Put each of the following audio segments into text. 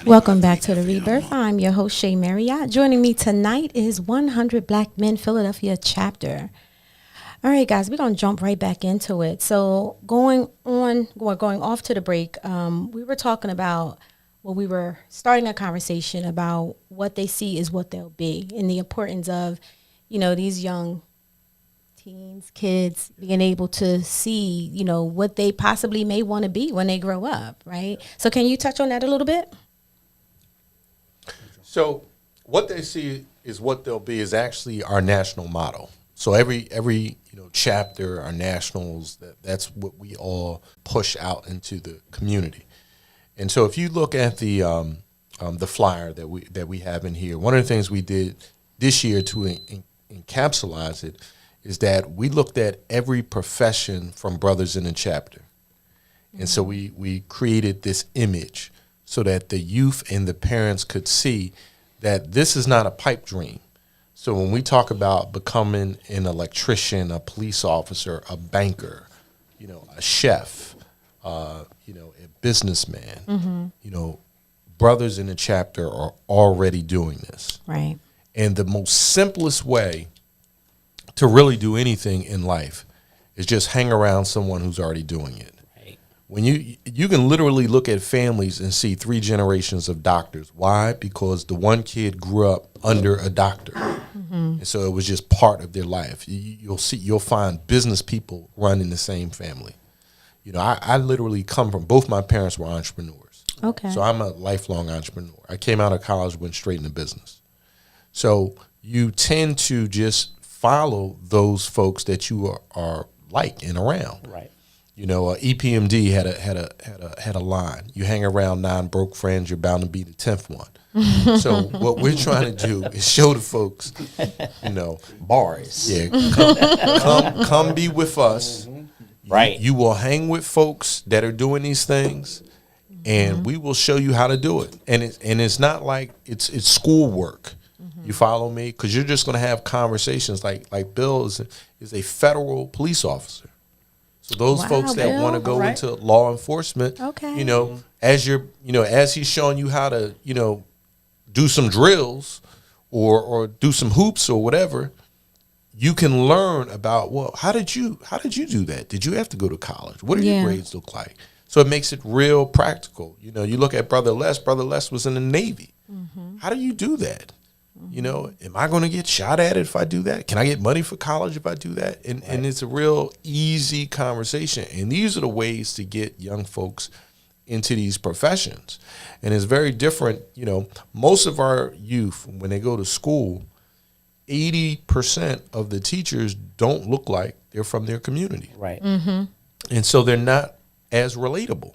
Welcome back to the Rebirth. I'm your host, Shay Marriott. Joining me tonight is 100 Black Men Philadelphia chapter. All right, guys, we're going to jump right back into it. So going off to the break, we were talking about, we were starting a conversation about what they see is what they'll be, and the importance of, these young teens, kids being able to see, what they possibly may want to be when they grow up, right? So can you touch on that a little bit? So what they see is what they'll be is actually our national motto. So every chapter, our nationals, that's what we all push out into the community. And so if you look at the flyer that we have in here, one of the things we did this year to encapsulate it is that we looked at every profession from brothers in the chapter. And so we created this image so that the youth and the parents could see that this is not a pipe dream. So when we talk about becoming an electrician, a police officer, a banker, a chef, a businessman, brothers in the chapter are already doing this. Right. And the most simplest way to really do anything in life is just hang around someone who's already doing it. Right. When you can literally look at families and see 3 generations of doctors. Why? Because the one kid grew up under a doctor. And so it was just part of their life. You'll find business people running the same family. I literally come from, both my parents were entrepreneurs. Okay. So I'm a lifelong entrepreneur. I came out of college, went straight into business. So you tend to just follow those folks that you are like and around. Right. EPMD had a line. You hang around 9 broke friends, you're bound to be the 10th one. So what we're trying to do is show the folks, bars. Yeah, come be with us. Right. You will hang with folks that are doing these things, and we will show you how to do it. And it's not like it's schoolwork. You follow me? Because you're just going to have conversations like Bill is a federal police officer. So those folks that want to go into law enforcement, as he's showing you how to, do some drills or do some hoops or whatever, you can learn about, how did you do that? Did you have to go to college? What do your grades look like? So it makes it real practical. You look at Brother Les was in the Navy. How do you do that? Am I going to get shot at if I do that? Can I get money for college if I do that? And it's a real easy conversation. And these are the ways to get young folks into these professions. And it's very different. Most of our youth, when they go to school, 80% of the teachers don't look like they're from their community. Right. And so they're not as relatable.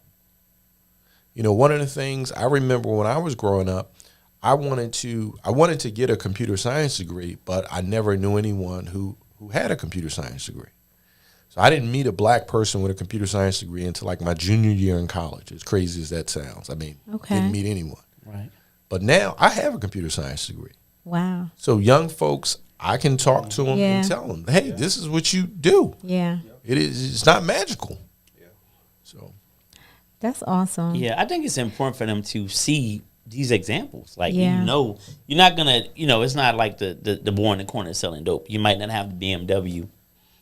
One of the things I remember when I was growing up, I wanted to get a computer science degree, but I never knew anyone who had a computer science degree. So I didn't meet a black person with a computer science degree until like my junior year in college, as crazy as that sounds. I mean, didn't meet anyone. Right. But now I have a computer science degree. Wow. So young folks, I can talk to them and tell them, hey, this is what you do. Yeah. It's not magical. Yeah. So. That's awesome. Yeah, I think it's important for them to see these examples. Like, you're not gonna, it's not like the boy in the corner selling dope. You might not have the BMW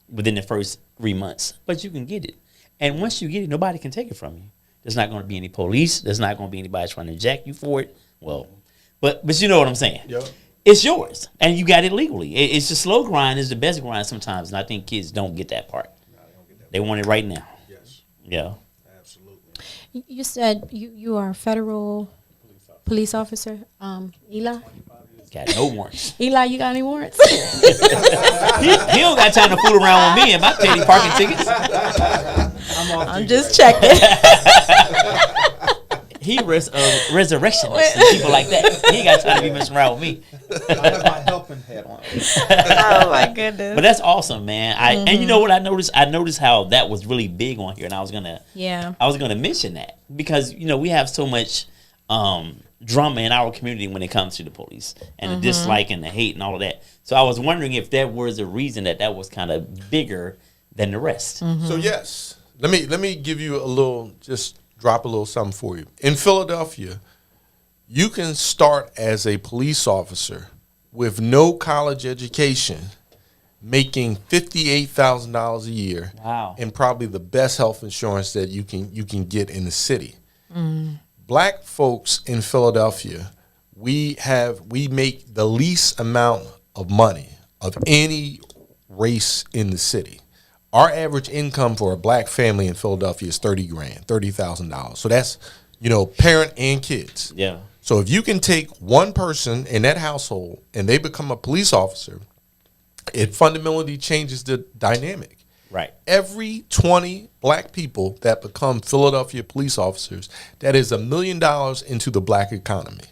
within the first 3 months, but you can get it. And once you get it, nobody can take it from you. There's not going to be any police. There's not going to be anybody trying to jack you for it. Well, but you know what I'm saying. Yep. It's yours, and you got it legally. It's the slow grind is the best grind sometimes, and I think kids don't get that part. No, they don't get that. They want it right now. Yes. Yeah. Absolutely. You said you are a federal police officer, Eli? Got no warrants. Eli, you got any warrants? he don't got time to fool around with me and my petty parking tickets. I'm just checking. He resurrectionists and people like that. He ain't got time to be messing around with me. I have my helping hat on. Oh my goodness! But that's awesome, man. And you know what I noticed? I noticed how that was really big on here, and I was gonna mention that because we have so much drama in our community when it comes to the police and the dislike and the hate and all of that. So I was wondering if there was a reason that was kind of bigger than the rest. So yes, let me give you a little just drop a little something for you. In Philadelphia, you can start as a police officer with no college education, making $58,000 a year, Wow. and probably the best health insurance that you can get in the city. Black folks in Philadelphia, we make the least amount of money of any race in the city. Our average income for a black family in Philadelphia is $30,000. So that's, parent and kids. Yeah. So if you can take one person in that household and they become a police officer, it fundamentally changes the dynamic. Right. Every 20 black people that become Philadelphia police officers, that is $1 million into the black economy.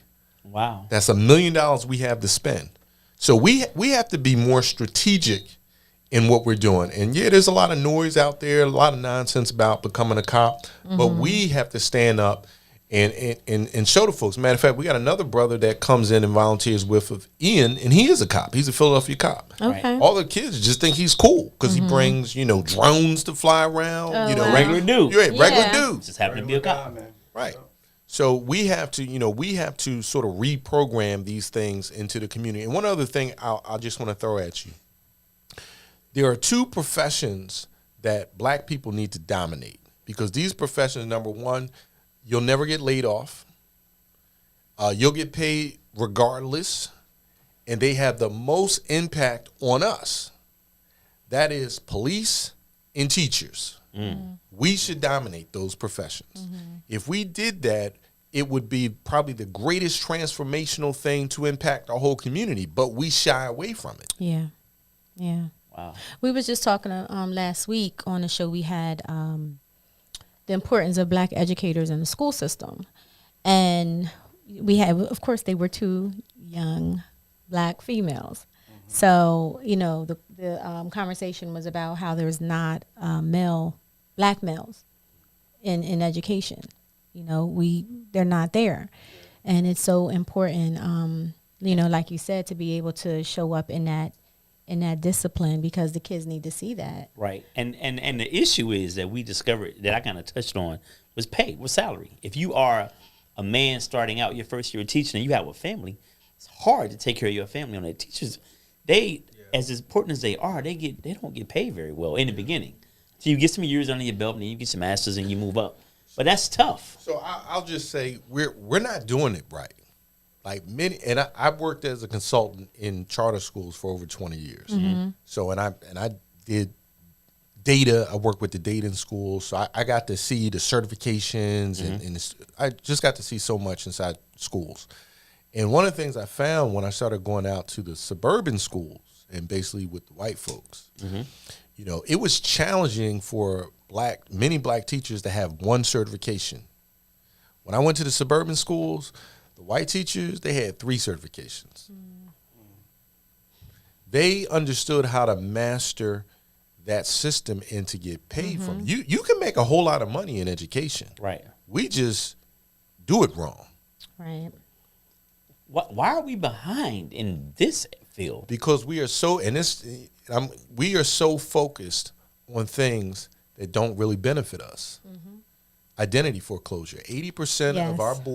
Wow. That's $1 million we have to spend. So we have to be more strategic in what we're doing. And yeah, there's a lot of noise out there, a lot of nonsense about becoming a cop, but we have to stand up and show the folks. Matter of fact, we got another brother that comes in and volunteers with Ian, and he is a cop. He's a Philadelphia cop. Okay. All the kids just think he's cool because he brings, drones to fly around. wow. Regular dude. You're right, regular Yeah. dudes. Just happened to be a cop. Right. So we have to sort of reprogram these things into the community. And one other thing I just want to throw at you. There are two professions that black people need to dominate because these professions, number one, you'll never get laid off. You'll get paid regardless, and they have the most impact on us. That is police and teachers. We should dominate those professions. If we did that, it would be probably the greatest transformational thing to impact our whole community, but we shy away from it. Yeah. Yeah. Wow. We was just talking last week on the show. We had the importance of black educators in the school system, and we had, of course, they were two young black females. So the conversation was about how there's not black males in education. They're not there, and it's so important. Like you said, to be able to show up in that discipline because the kids need to see that. Right. And the issue is that we discovered that I kind of touched on was pay, was salary. If you are a man starting out your first year of teaching and you have a family, it's hard to take care of your family on that. Teachers, as important as they are, they don't get paid very well in the beginning. So you get some years under your belt and then you get some masters and you move up. But that's tough. So I'll just say we're not doing it right. Like many, and I've worked as a consultant in charter schools for over 20 years. So and I did data. I worked with the data in schools, so I got to see the certifications, and I just got to see so much inside schools. And one of the things I found when I started going out to the suburban schools and basically with the white folks, it was challenging for many black teachers to have one certification. When I went to the suburban schools, the white teachers, they had 3 certifications. They understood how to master that system and to get paid from it. You can make a whole lot of money in education. Right. We just do it wrong. Right. Why are we behind in this field? Because we are so we are so focused on things that don't really benefit us. Identity foreclosure. 80% of Yes. our boys